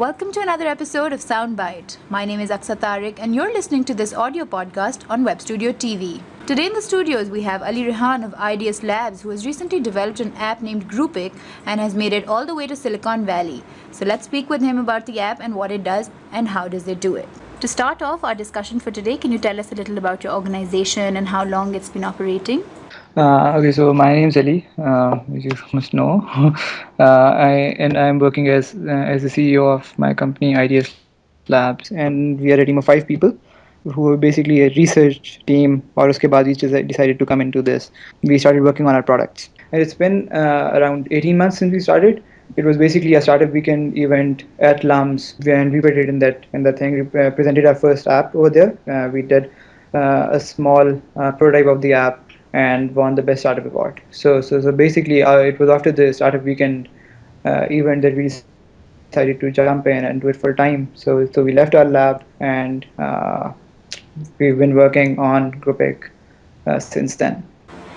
Welcome to another episode of Soundbite. My name is Aksa Tariq, and you're listening to this audio podcast on Web Studio TV. Today in the studios, we have Ali Rehan of IDS Labs, who has recently developed an app named Groupic and has made it all the way to Silicon Valley. So let's speak with him about the app and what it does and how does it do it. To start off our discussion for today, can you tell us a little about your organization and how long it's been operating? Okay, so my name is Ali, as you must know. I'm working as the CEO of my company IDS Labs, and we are a team of 5 people who are basically a research team. Or uske baad we just decided to come into this. We started working on our products, and it's been around 18 months since we started. It was basically a startup weekend event at LUMS, and we participated in that thing. We presented our first app over there. We did a small prototype of the app and won the best startup award. So basically, it was after the startup weekend event that we decided to jump in and do it full time. So we left our lab and we've been working on Groupic since then.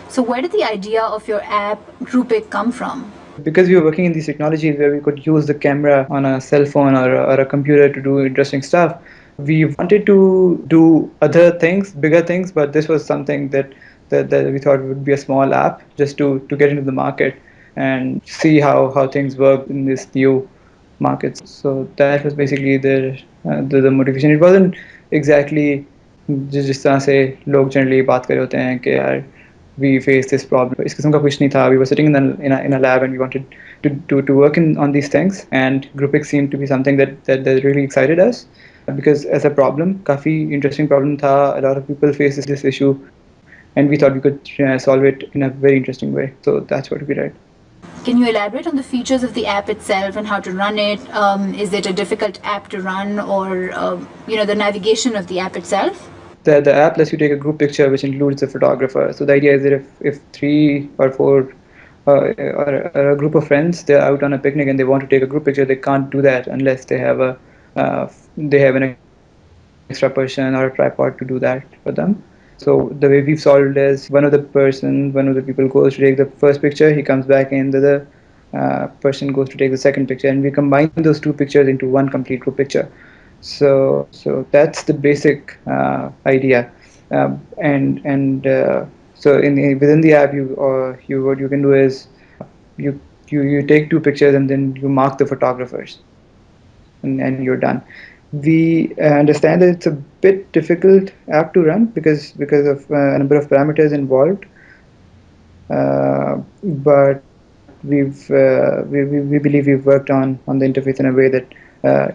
So, where did the idea of your app Groupic come from? Because we were working in these technologies where we could use the camera on a cell phone or a computer to do interesting stuff, we wanted to do other things, bigger things, but this was something that we thought would be a small app just to get into the market and see how things work in this new markets. So that was basically the motivation. It wasn't exactly जिस तरह से लोग generally बात कर रहे होते हैं कि यार we face this problem. इस किस्म का कुछ नहीं था. We were sitting in a lab and we wanted to work on these things, and Groupic seemed to be something that really excited us because as a problem, काफ़ी interesting problem था. A lot of people face this issue, and we thought we could solve it in a very interesting way. So that's what we did. Can you elaborate on the features of the app itself and how to run it? Is it a difficult app to run, or the navigation of the app itself? The app lets you take a group picture, which includes a photographer. So the idea is that if 3 or 4 or a group of friends, they're out on a picnic and they want to take a group picture, they can't do that unless they have an extra person or a tripod to do that for them. So the way we've solved is one of the people goes to take the first picture, he comes back in, the other person goes to take the second picture, and we combine those 2 pictures into one complete group picture. So that's the basic idea, and so within the app, what you can do is you take 2 pictures and then you mark the photographers, and you're done. We understand that it's a bit difficult app to run because of a number of parameters involved, but we believe we've worked on the interface in a way that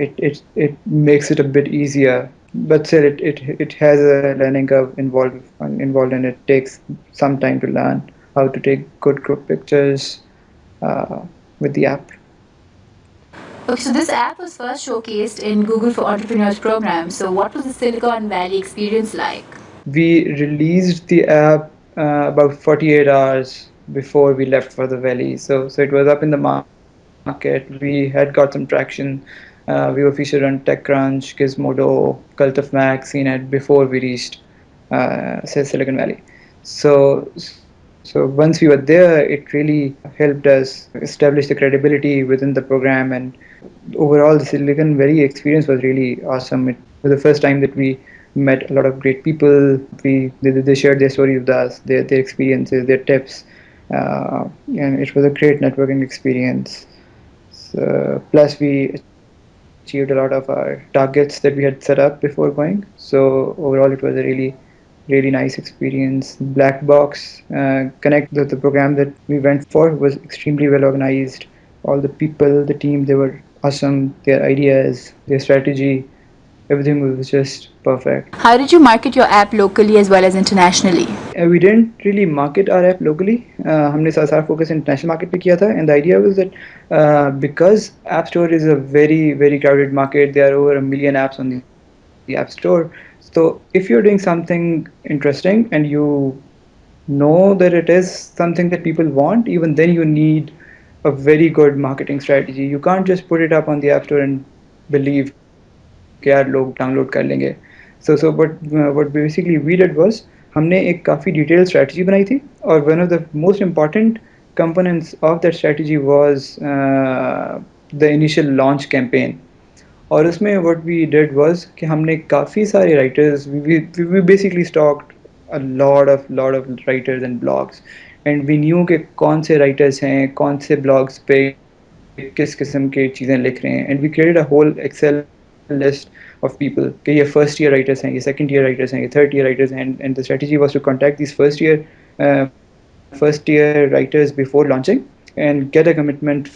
it makes it a bit easier. But still, it has a learning curve involved, and it takes some time to learn how to take good group pictures with the app. Okay, so this app was first showcased in Google for Entrepreneurs program. So what was the Silicon Valley experience like? We released the app about 48 hours before we left for the Valley. So it was up in the market. We had got some traction. We were featured on TechCrunch, Gizmodo, Cult of Mac, CNET before we reached Silicon Valley. So once we were there, it really helped us establish the credibility within the program, and overall the Silicon Valley experience was really awesome. It was the first time that we met a lot of great people. They shared their stories with us, their experiences, their tips, and it was a great networking experience. So, plus we achieved a lot of our targets that we had set up before going. So overall, it was a really nice experience. Black Box Connect, the program that we went for, was extremely well organized. All the people, the team, they were awesome. Their ideas, their strategy, everything was just perfect. How did you market your app locally as well as internationally? We didn't really market our app locally. हमने सारा focus international market पे किया था, and the idea was that because App Store is a very crowded market, there are over 1 million apps on the App Store. So if you're doing something interesting and you know that it is something that people want, even then you need a very good marketing strategy. You can't just put it up on the App Store and believe कि यार लोग download कर लेंगे. So what basically we did was हमने एक काफ़ी detail strategy बनाई थी, और one of the most important components of that strategy was the initial launch campaign. और उसमें what we did was कि हमने काफ़ी सारे writers we basically stalked a lot of writers and blogs and we knew कि कौन से writers हैं कौन से blogs पे किस किस्म की चीज़ें लिख रहे हैं and we created a whole Excel list of people कि ये first year writers हैं ये second year writers हैं ये third year writers हैं and the strategy was to contact these first year writers before launching and get a commitment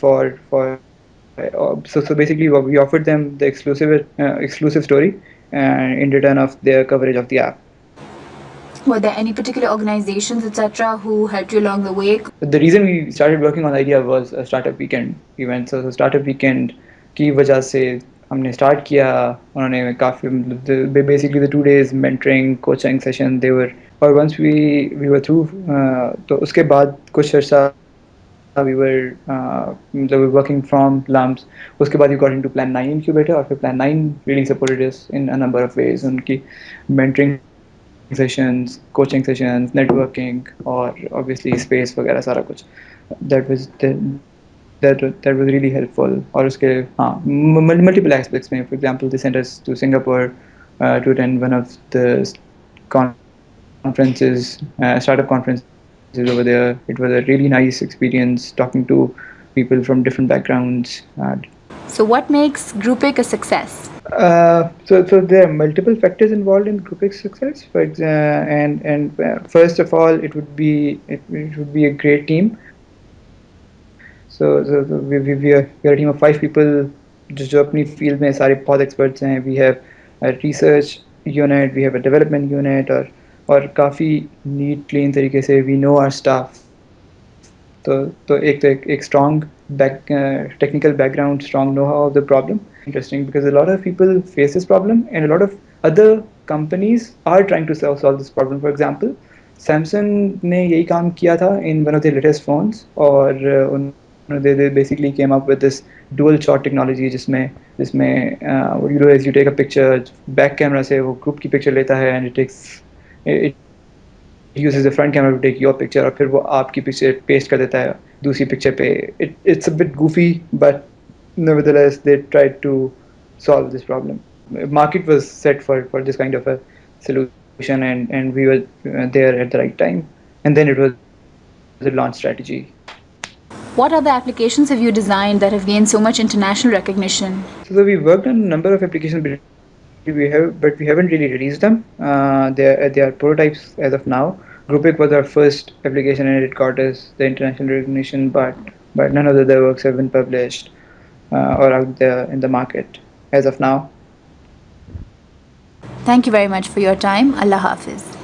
so basically we offered them the exclusive story in return of their coverage of the app. Were there any particular organizations, etc., who helped you along the way? The reason we started working on the idea was a startup weekend event. So startup weekend की वजह से हमने start किया उन्होंने काफ़ी basically the 2 days mentoring coaching session they were और once we were through तो उसके बाद कुछ अर्सा we were working from Lumps. उसके बाद we got into Plan 9 incubator और फिर Plan 9 really supported us in a number of ways. उनकी mentoring sessions, coaching sessions, networking और obviously space वगैरह सारा कुछ that was really helpful और उसके हाँ multiple aspects में for example they sent us to Singapore to attend one of the conferences startup conferences over there. It was a really nice experience talking to people from different backgrounds. So what makes Groupik a success? So there are multiple factors involved in Groupik's success. First of all, it would be a great team. So we are a team of 5 people जो अपनी field में सारे बहुत experts हैं. We have a research unit, we have a development unit और काफ़ी neat clean तरीके से we know our stuff. तो एक strong technical background, strong know-how of the problem. Interesting because a lot of people face this problem and a lot of other companies are trying to solve this problem. For example, Samsung ने यही काम किया था in one of their latest phones और they basically came up with this dual shot technology जिसमें what you do is you take a picture back camera से वो group की picture लेता है and it uses the front camera to take your picture और फिर वो आपकी picture paste कर देता है दूसरी picture पे. It's a bit goofy but nevertheless they tried to solve this problem. Market was set for this kind of a solution and we were there at the right time and then it was the launch strategy. What other applications have you designed that have gained so much international recognition? So we worked on a number of applications but we haven't really released them. They are prototypes as of now. Groupik was our first application and it got us the international recognition, but none of the other works have been published or out there in the market as of now. Thank you very much for your time. Allah Hafiz.